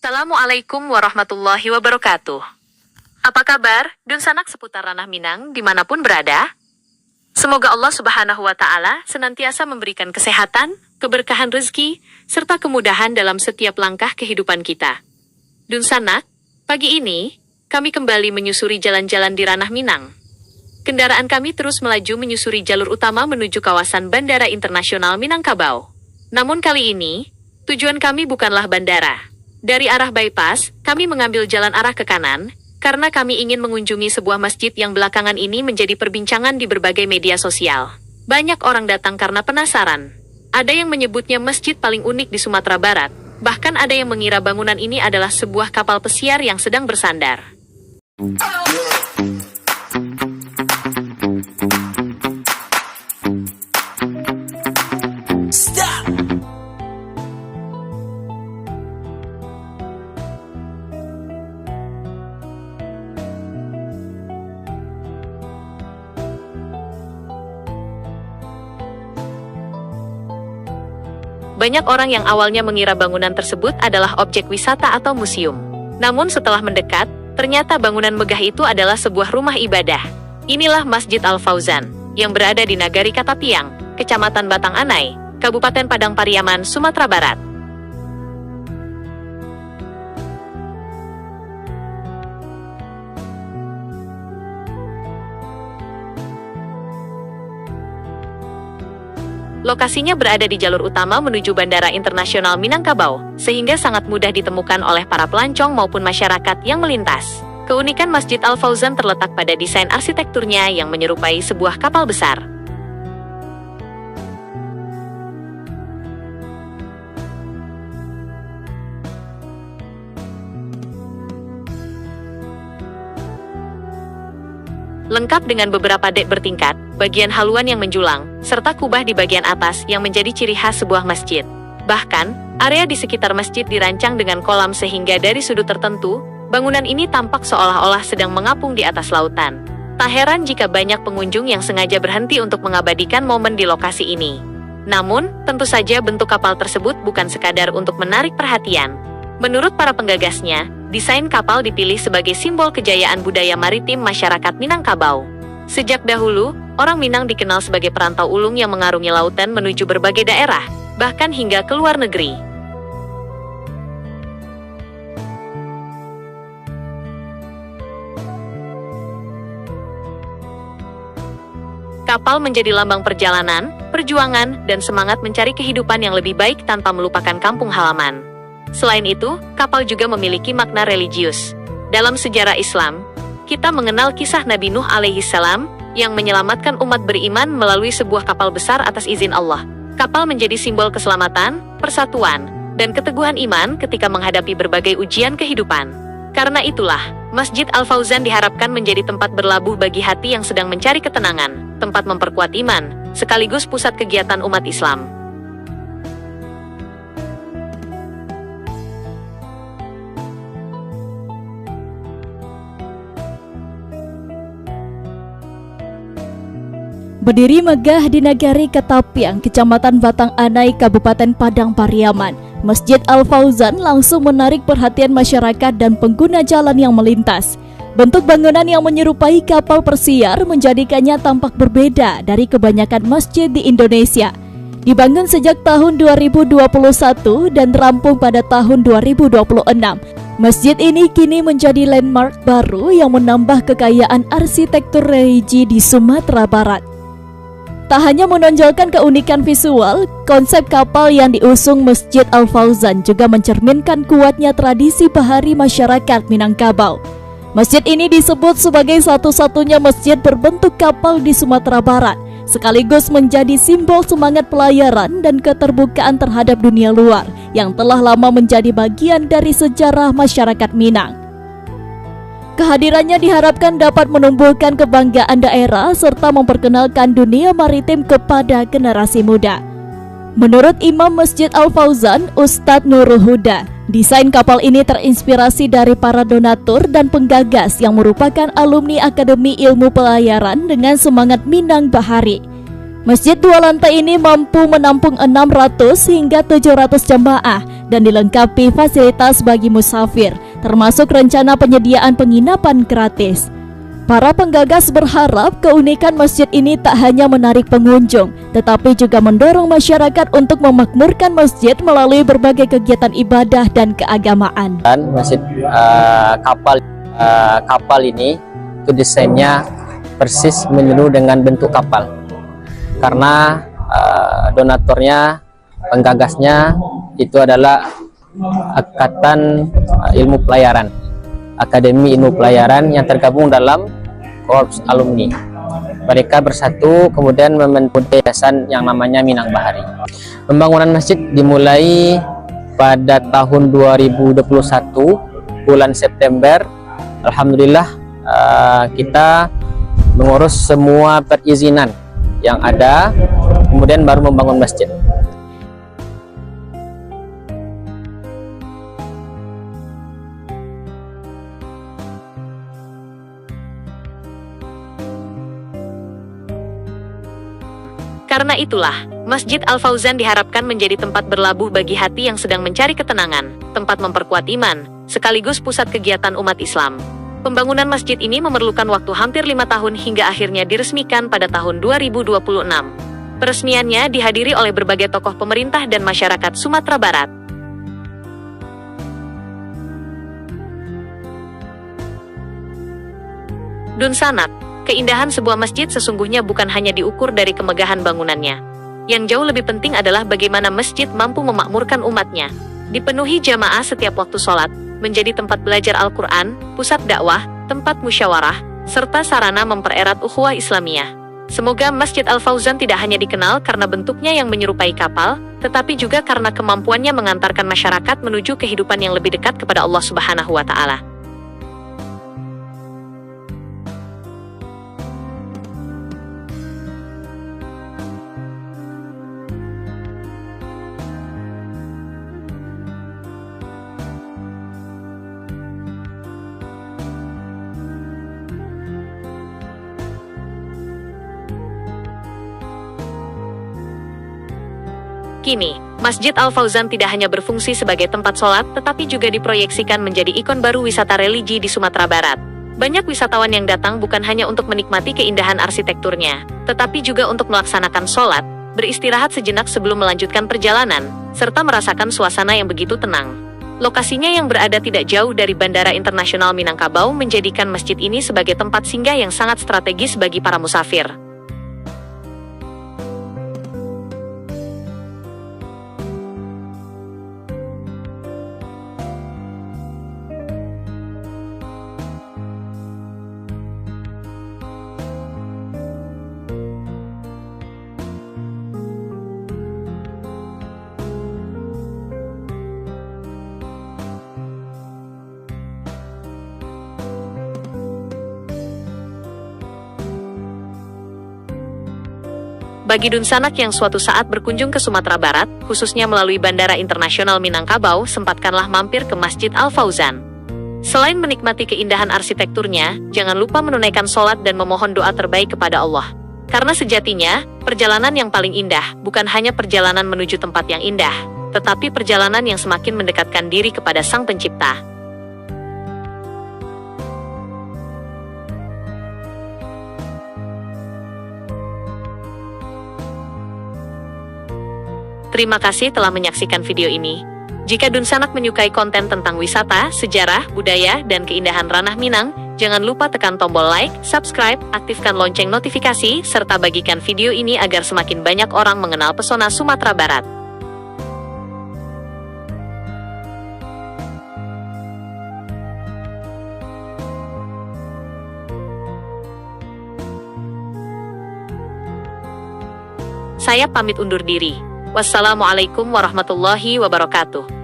Assalamualaikum warahmatullahi wabarakatuh. Apa kabar, Dunsanak seputar Ranah Minang dimanapun berada? Semoga Allah Subhanahu wa Ta'ala senantiasa memberikan kesehatan, keberkahan rezeki, serta kemudahan dalam setiap langkah kehidupan kita. Dunsanak, pagi ini, kami kembali menyusuri jalan-jalan di Ranah Minang. Kendaraan kami terus melaju menyusuri jalur utama menuju kawasan Bandara Internasional Minangkabau. Namun kali ini, tujuan kami bukanlah bandara. Dari arah bypass, kami mengambil jalan arah ke kanan, karena kami ingin mengunjungi sebuah masjid yang belakangan ini menjadi perbincangan di berbagai media sosial. Banyak orang datang karena penasaran. Ada yang menyebutnya masjid paling unik di Sumatera Barat, bahkan ada yang mengira bangunan ini adalah sebuah kapal pesiar yang sedang bersandar. Banyak orang yang awalnya mengira bangunan tersebut adalah objek wisata atau museum. Namun setelah mendekat, ternyata bangunan megah itu adalah sebuah rumah ibadah. Inilah Masjid Al-Fauzan, yang berada di Nagari Katapiang, Kecamatan Batang Anai, Kabupaten Padang Pariaman, Sumatera Barat. Lokasinya berada di jalur utama menuju Bandara Internasional Minangkabau, sehingga sangat mudah ditemukan oleh para pelancong maupun masyarakat yang melintas. Keunikan Masjid Al-Fauzan terletak pada desain arsitekturnya yang menyerupai sebuah kapal besar. Lengkap dengan beberapa dek bertingkat, bagian haluan yang menjulang, serta kubah di bagian atas yang menjadi ciri khas sebuah masjid. Bahkan, area di sekitar masjid dirancang dengan kolam sehingga dari sudut tertentu, bangunan ini tampak seolah-olah sedang mengapung di atas lautan. Tak heran jika banyak pengunjung yang sengaja berhenti untuk mengabadikan momen di lokasi ini. Namun, tentu saja bentuk kapal tersebut bukan sekadar untuk menarik perhatian. Menurut para penggagasnya, desain kapal dipilih sebagai simbol kejayaan budaya maritim masyarakat Minangkabau. Sejak dahulu, orang Minang dikenal sebagai perantau ulung yang mengarungi lautan menuju berbagai daerah, bahkan hingga ke luar negeri. Kapal menjadi lambang perjalanan, perjuangan, dan semangat mencari kehidupan yang lebih baik tanpa melupakan kampung halaman. Selain itu, kapal juga memiliki makna religius. Dalam sejarah Islam, kita mengenal kisah Nabi Nuh alaihi salam yang menyelamatkan umat beriman melalui sebuah kapal besar atas izin Allah. Kapal menjadi simbol keselamatan, persatuan, dan keteguhan iman ketika menghadapi berbagai ujian kehidupan. Karena itulah, Masjid Al-Fauzan diharapkan menjadi tempat berlabuh bagi hati yang sedang mencari ketenangan, tempat memperkuat iman, sekaligus pusat kegiatan umat Islam. Berdiri megah di Nagari Katapiang, Kecamatan Batang Anai, Kabupaten Padang Pariaman, Masjid Al-Fauzan langsung menarik perhatian masyarakat dan pengguna jalan yang melintas. Bentuk bangunan yang menyerupai kapal persiar menjadikannya tampak berbeda dari kebanyakan masjid di Indonesia. Dibangun sejak tahun 2021 dan rampung pada tahun 2026, masjid ini kini menjadi landmark baru yang menambah kekayaan arsitektur religi di Sumatera Barat. Tak hanya menonjolkan keunikan visual, konsep kapal yang diusung Masjid Al-Fauzan juga mencerminkan kuatnya tradisi bahari masyarakat Minangkabau. Masjid ini disebut sebagai satu-satunya masjid berbentuk kapal di Sumatera Barat, sekaligus menjadi simbol semangat pelayaran dan keterbukaan terhadap dunia luar yang telah lama menjadi bagian dari sejarah masyarakat Minang. Kehadirannya diharapkan dapat menumbuhkan kebanggaan daerah serta memperkenalkan dunia maritim kepada generasi muda. Menurut Imam Masjid Al-Fauzan, Ustadz Nurul Huda, desain kapal ini terinspirasi dari para donatur dan penggagas yang merupakan alumni Akademi Ilmu Pelayaran dengan semangat Minang Bahari. Masjid dua lantai ini mampu menampung 600 hingga 700 jemaah dan dilengkapi fasilitas bagi musafir, termasuk rencana penyediaan penginapan gratis. Para penggagas berharap keunikan masjid ini tak hanya menarik pengunjung, tetapi juga mendorong masyarakat untuk memakmurkan masjid melalui berbagai kegiatan ibadah dan keagamaan. Dan masjid kapal ini itu desainnya persis meniru dengan bentuk kapal, karena donaturnya, penggagasnya itu adalah Angkatan Ilmu Pelayaran, Akademi Ilmu Pelayaran yang tergabung dalam Korps Alumni. Mereka bersatu kemudian membentuk yayasan yang namanya Minang Bahari. Pembangunan masjid dimulai pada tahun 2021 bulan September. Alhamdulillah kita mengurus semua perizinan yang ada, kemudian baru membangun masjid. Karena itulah, Masjid Al-Fauzan diharapkan menjadi tempat berlabuh bagi hati yang sedang mencari ketenangan, tempat memperkuat iman, sekaligus pusat kegiatan umat Islam. Pembangunan masjid ini memerlukan waktu hampir 5 tahun hingga akhirnya diresmikan pada tahun 2026. Peresmiannya dihadiri oleh berbagai tokoh pemerintah dan masyarakat Sumatera Barat. Dunsanak, keindahan sebuah masjid sesungguhnya bukan hanya diukur dari kemegahan bangunannya. Yang jauh lebih penting adalah bagaimana masjid mampu memakmurkan umatnya. Dipenuhi jamaah setiap waktu sholat, menjadi tempat belajar Al-Quran, pusat dakwah, tempat musyawarah, serta sarana mempererat ukhuwah Islamiyah. Semoga Masjid Al-Fauzan tidak hanya dikenal karena bentuknya yang menyerupai kapal, tetapi juga karena kemampuannya mengantarkan masyarakat menuju kehidupan yang lebih dekat kepada Allah Subhanahu wa Ta'ala. Kini, Masjid Al-Fauzan tidak hanya berfungsi sebagai tempat sholat, tetapi juga diproyeksikan menjadi ikon baru wisata religi di Sumatera Barat. Banyak wisatawan yang datang bukan hanya untuk menikmati keindahan arsitekturnya, tetapi juga untuk melaksanakan sholat, beristirahat sejenak sebelum melanjutkan perjalanan, serta merasakan suasana yang begitu tenang. Lokasinya yang berada tidak jauh dari Bandara Internasional Minangkabau menjadikan masjid ini sebagai tempat singgah yang sangat strategis bagi para musafir. Bagi Dunsanak yang suatu saat berkunjung ke Sumatera Barat, khususnya melalui Bandara Internasional Minangkabau, sempatkanlah mampir ke Masjid Al-Fauzan. Selain menikmati keindahan arsitekturnya, jangan lupa menunaikan sholat dan memohon doa terbaik kepada Allah. Karena sejatinya, perjalanan yang paling indah bukan hanya perjalanan menuju tempat yang indah, tetapi perjalanan yang semakin mendekatkan diri kepada Sang Pencipta. Terima kasih telah menyaksikan video ini. Jika Dunsanak menyukai konten tentang wisata, sejarah, budaya, dan keindahan Ranah Minang, jangan lupa tekan tombol like, subscribe, aktifkan lonceng notifikasi, serta bagikan video ini agar semakin banyak orang mengenal pesona Sumatera Barat. Saya pamit undur diri. Wassalamualaikum warahmatullahi wabarakatuh.